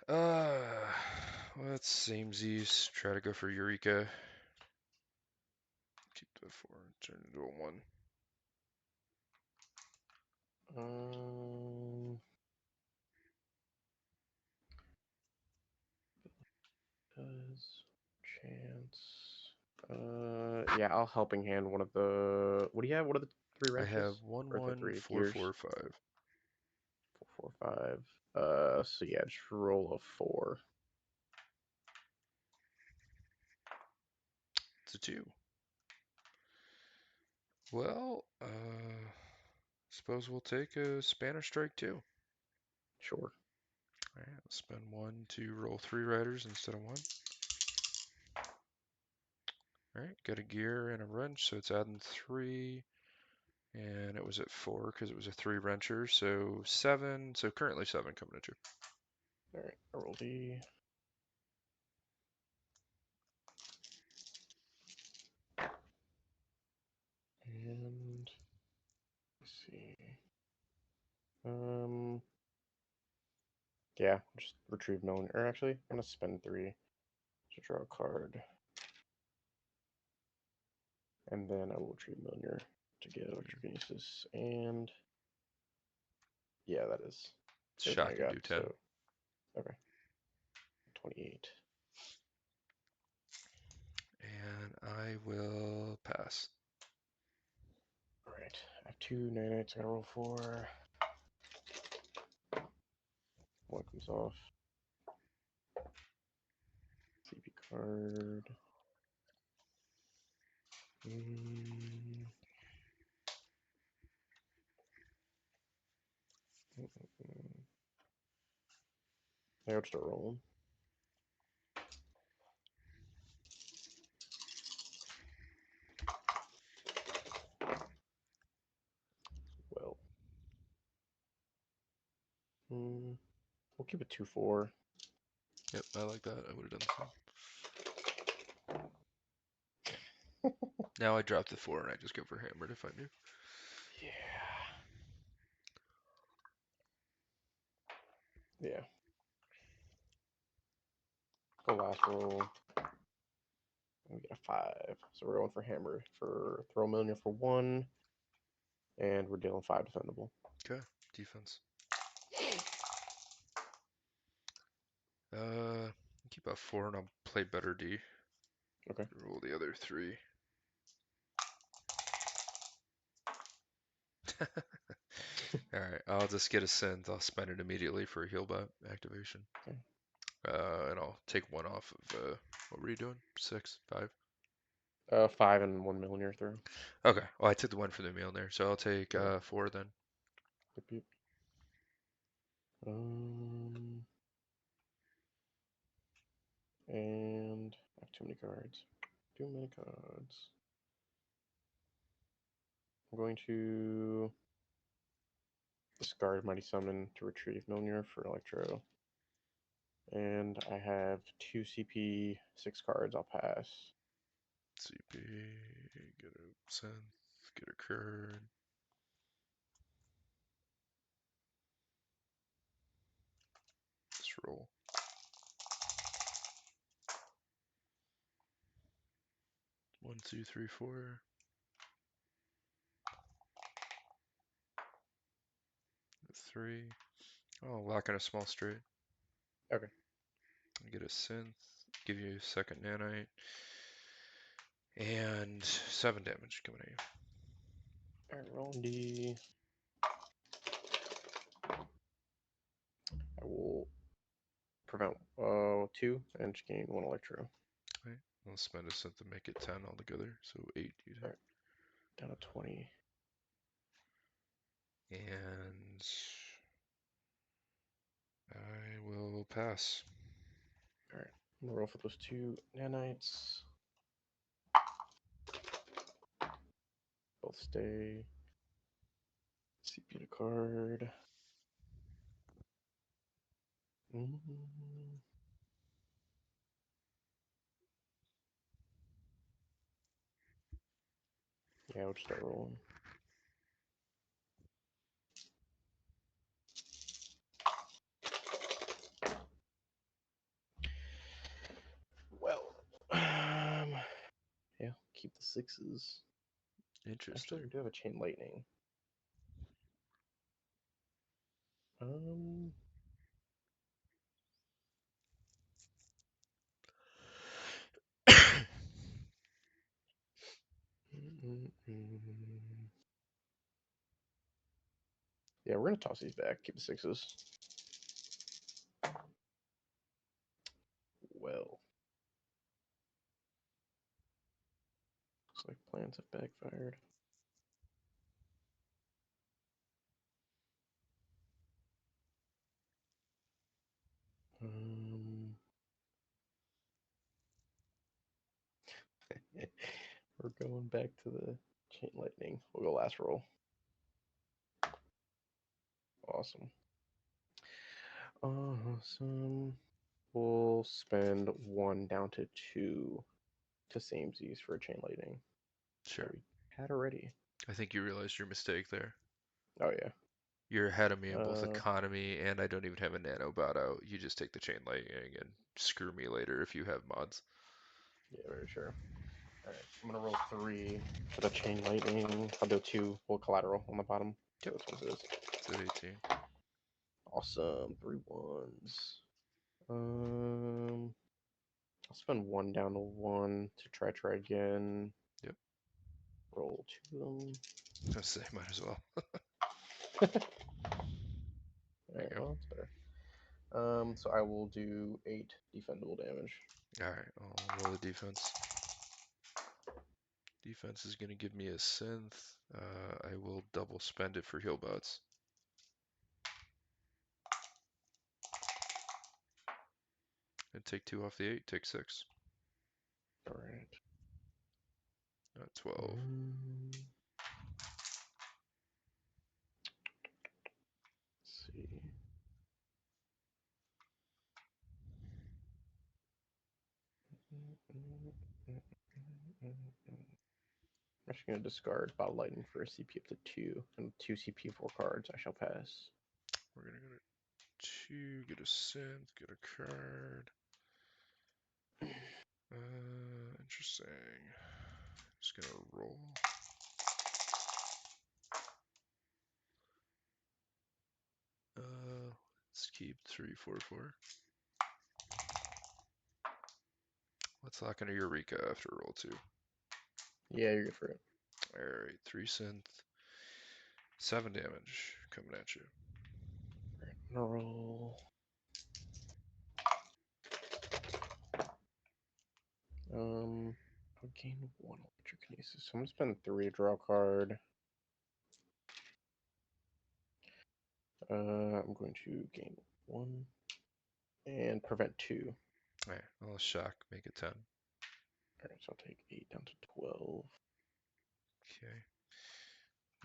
Let's samesies. Try to go for Eureka. Keep the 4, turn into a 1. Um, does chance. Yeah, I'll helping hand one of the. What do you have? What are the three I have wrenches one or the one three four gears. four five. 4, 4, 5. So yeah, just roll a 4. It's a 2. Well, suppose we'll take a Spanish strike too. Sure. All right, let's spend 1 to roll 3 riders instead of 1. All right, got a gear and a wrench, so it's adding 3. And it was at 4 because it was a 3 wrencher, so 7. So currently 7 coming at you. All right, I roll D. And let's see. Um, yeah, just retrieve Milner. Or actually, I'm gonna spend 3 to draw a card, and then I will retrieve Milner to get electrokinesis. And yeah, that is everything I Shock and got. do 10. So okay, 28. And I will pass. All right, I have 2 nanites. I gotta roll 4. One comes off. CP card. Mm. I gotta start rolling. Well, we'll keep it 2-4. Yep, I like that. I would have done the same. Now I drop the 4 and I just go for hammered if I knew. Yeah. Yeah. Go last roll. And we get a 5. So we're going for hammer for throw million for 1. And we're dealing 5 defendable. Okay, defense. Keep a 4 and I'll play better D. Okay. Roll the other 3. Alright, I'll just get a synth. I'll spend it immediately for a heal bot activation. Okay. And I'll take 1 off of, what were you doing? 6, 5? 5 and 1 million through. Okay, well I took the 1 for the meal there, so I'll take Okay. 4 then. Yep, yep. And I have too many cards. Too many cards. I'm going to discard Mighty Summon to retrieve Milner for Electro. And I have 2 CP, 6 cards. I'll pass. CP, get a synth, get a card. Let's roll. 1, 2, 3, 4. 3. Oh, lock in a small straight. Okay. Get a synth. Give you a second nanite. And 7 damage coming at you. Alright, roll D. I will prevent 2 and just gain 1 Electro. Right. I'll spend a synth to make it 10 altogether. So 8 you take. Alright, down to 20. And I will pass. Alright, I'm gonna roll for those 2 nanites. Both stay. CP to card. Yeah, we'll just start rolling. Well, yeah, keep the 6s. Actually, Interesting. we do have a chain lightning. Um, Yeah, we're gonna toss these back. Keep the sixes. Well, looks like plans have backfired. We're going back to the chain lightning. We'll go last roll. Awesome. Awesome. We'll spend one down to two to samesies for a chain lightning that Sure. we had already. I think you realized your mistake there. Oh yeah. You're ahead of me in both Uh, economy and I don't even have a nanobot out. You just take the chain lightning and screw me later if you have mods. yeah, very sure. All right, I'm gonna roll three for the chain lightning. I'll do two full collateral on the bottom. Yep. So this one's is. It's at 18. Awesome. Three ones. I'll spend one down to one to try again. Yep. Roll two of them. I say might as well. There Alright, you well, that's better. So I will do 8 defendable damage. go. Alright, I'll roll the defense. Defense is going to give me a synth. I will double spend it for heal bots. And take 2 off the 8, take 6. Alright. 12. Let's see. I'm actually going to discard Bottle Lightning for a CP up to 2, and 2 CP 4 cards. I shall pass. We're going to go to 2, get a synth, get a card. Interesting. Just going to roll. Let's keep 3, 4, 4. Let's lock in a Eureka after roll 2. Yeah, you're good for it. Alright, 3 synth. 7 damage coming at you. Alright, I'm going to roll. I'll gain 1 Electrokinesis. So I'm going to spend 3 to draw a card. I'm going to gain 1 and prevent 2. Alright, I'll shock, make it 10. Alright, so I'll take 8 down to 12. Okay.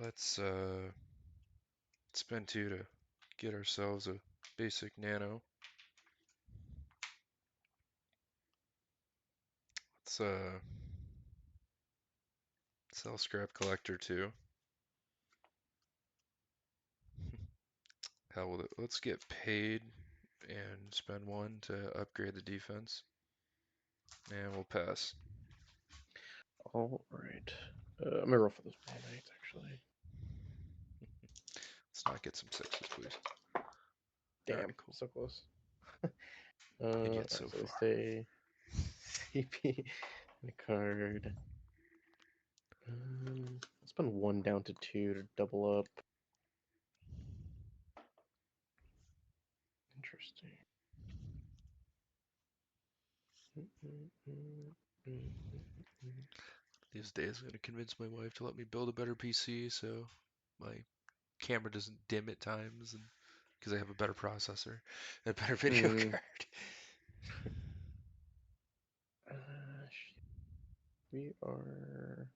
Let's spend 2 to get ourselves a basic nano. Let's sell scrap collector too. Hell with it. Let's get paid and spend 1 to upgrade the defense. And we'll pass. Alright. I'm gonna roll for those Ball Knights, actually. Let's not get some 6s, please. Alright, Damn, cool. so close. And yet Alright, so so we far. stay CP and a card. I'll spend 1 down to 2 to double up. Interesting. These days I'm gonna convince my wife to let me build a better PC so my camera doesn't dim at times and because I have a better processor and a better video Mm. card. Shit. We are.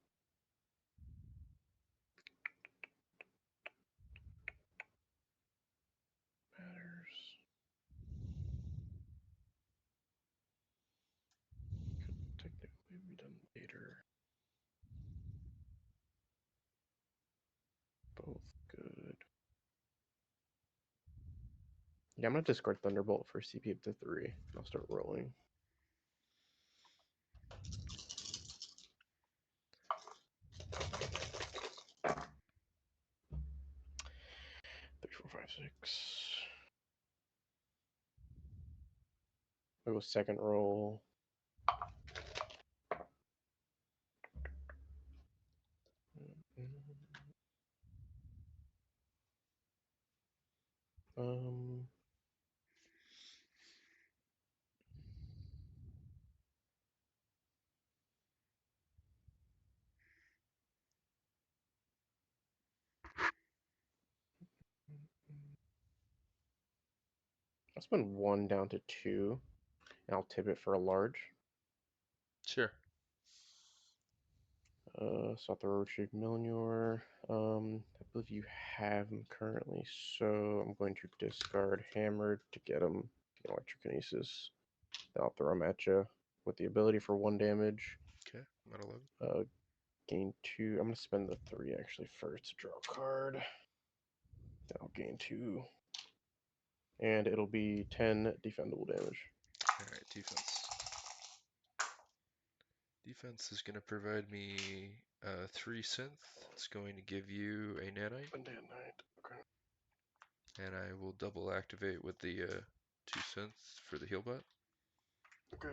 Matters. Could technically be done later. Both good. Yeah, I'm gonna discard Thunderbolt for CP up to 3. And I'll start rolling. 3, 4, 5, 6. I'll go second roll. Um, I'll spend one down to two, and I'll tip it for a large. Sure. So the Roche Millionaire. I believe you have him currently, so I'm going to discard Hammered to get him Electrokinesis. Then I'll throw him at you with the ability for one damage. Okay, I'm at 11. Gain two. I'm gonna spend the three actually first to draw a card. Then I'll gain two, and it'll be 10 defendable damage. Alright, defense. Defense is going to provide me 3 synth. It's going to give you a nanite, A nanite. Okay. and I will double activate with the 2 synths for the heal bot. Okay.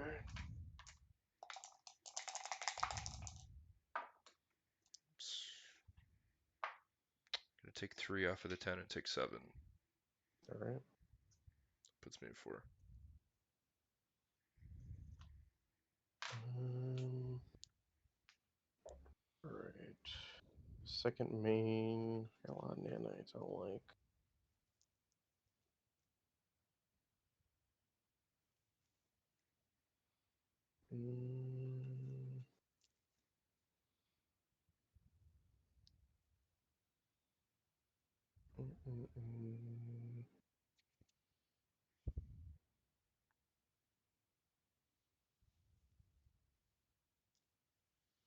Oops. Gonna take 3 off of the 10 and take 7. All right. Puts me at 4. All right. Second main. Got a lot of nanites I don't like. Mm, mm, mm, mm.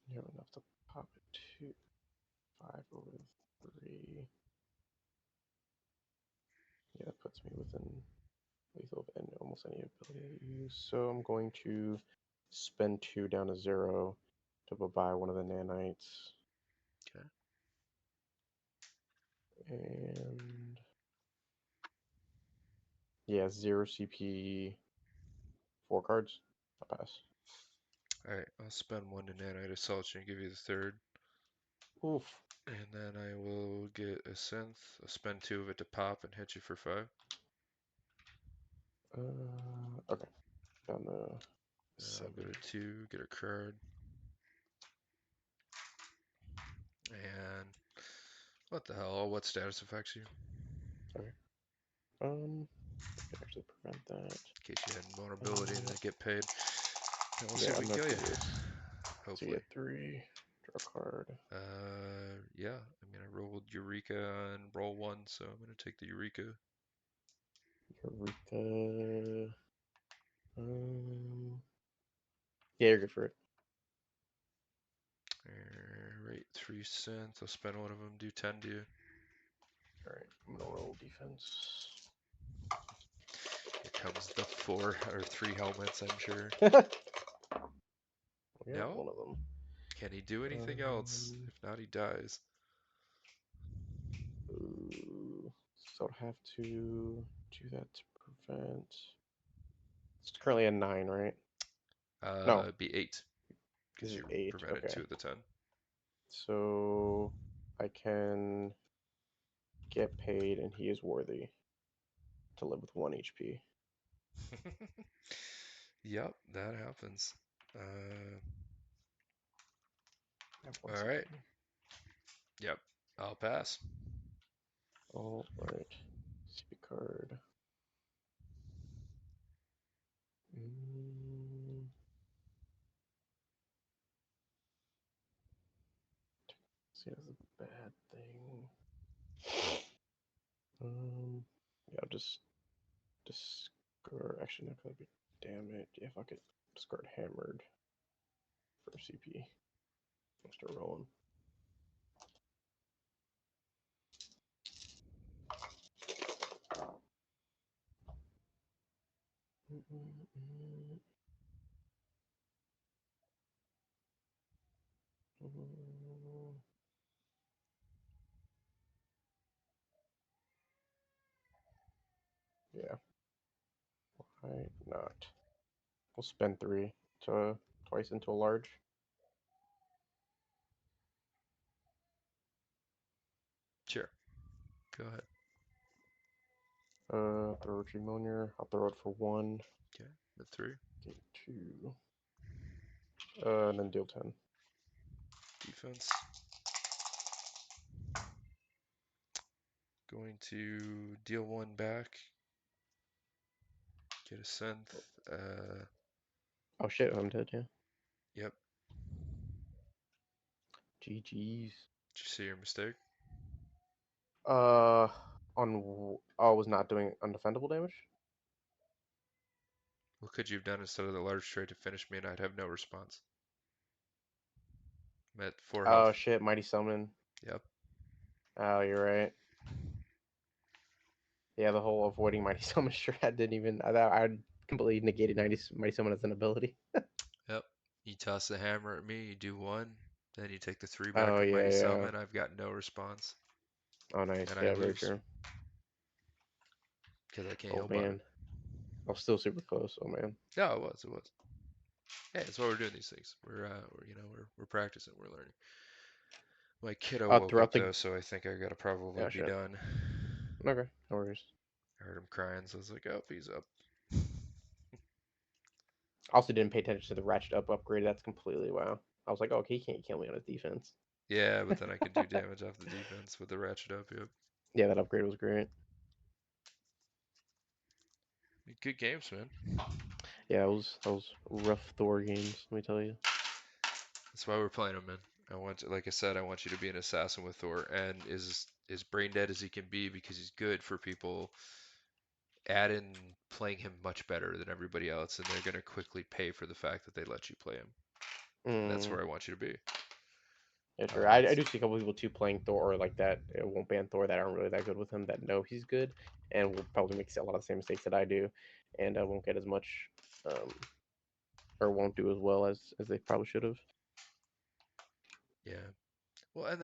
You have enough to pop it to 5 over 3. Yeah, that puts me within lethal of any, almost any ability I use. So I'm going to spend 2 down to 0 to buy one of the nanites. Okay. And yeah, 0 CP, 4 cards. I'll pass. Alright, I'll spend 1 to nanite assault you and give you the third. Oof. And then I will get a synth. I'll spend 2 of it to pop and hit you for 5. Okay. Down to I'll go 7. to 2, get a card. And what the hell? What status affects you? Okay. I can actually prevent that. In case you had vulnerability and didn't get paid. And we'll see Yeah, if we I'm can gonna kill you. do this. So you Hopefully. get 3, draw a card. Yeah. I mean, I rolled Eureka and roll 1, so I'm gonna take the Eureka. Eureka. Yeah, you're good for it. Alright, 3 cents. I'll spend one of them. Do 10 to you. Alright, I'm gonna roll defense. Here comes the 4 or 3 helmets, I'm sure. We got No? one of them. Can he do anything else? If not, he dies. So I'll have to do that to prevent. It's currently a 9, right? No, It'd be 8, this because is you 8. prevented Okay. 2 of the 10. So I can get paid, and he is worthy to live with 1 HP. Yep, that happens. I have 1 Alright. CP. Yep, I'll pass. Alright. CP card. See, that's a bad thing. Yeah, I'll just discard. Actually, not gonna be damage. Yeah, fuck it. Discard hammered for CP. I'll start rolling. Yeah, why not? We'll spend 3 to twice into a large. Sure, go ahead. Throw Monier. I'll throw it for one. Okay, the 3. Get two. And then deal 10. Defense. Going to deal 1 back. Get a synth. Oh shit, I'm dead, yeah. Yep. GG's. Did you see your mistake? Uh, I was not doing undefendable damage. What could you have done instead of the large trade to finish me and I'd have no response? I'm at 4 Oh health. shit, Mighty Summon. Yep. Oh, you're right. Yeah, the whole avoiding Mighty Summon strat didn't even. I completely negated Mighty Summon as an ability. Yep. You toss the hammer at me, you do 1, then you take the 3 back Oh with yeah, Mighty yeah. Summon. I've got no response, Oh nice. and I Yeah, very lose true. because I can't Oh heal bottom. man, I was still super close. Oh man. No, it was, it was. Hey, that's why we're doing these things. We're practicing, we're learning. My kiddo woke Throughout up the. though, so I think I gotta probably Yeah, be shit. done. Okay, no worries. I heard him crying, so I was like, oh, he's up. I also didn't pay attention to the ratchet up upgrade. That's completely wow. I was like, oh, okay, he can't kill me on his defense. Yeah, but then I can do damage off the defense with the ratchet up. Yep. Yeah, that upgrade was great. Good games, man. Yeah, those rough Thor games. Let me tell you. That's why we're playing him, man. Like I said, I want you to be an assassin with Thor, and is brain dead as he can be because he's good for people. Add in playing him much better than everybody else, and they're gonna quickly pay for the fact that they let you play him, and that's Mm, where I want you to be. yeah, sure. I It's do see a couple people too playing Thor or like that. It won't ban Thor that aren't really that good with him that know he's good and will probably make a lot of the same mistakes that I do, and won't get as much, um, or won't do as well as they probably should have. yeah. Well, and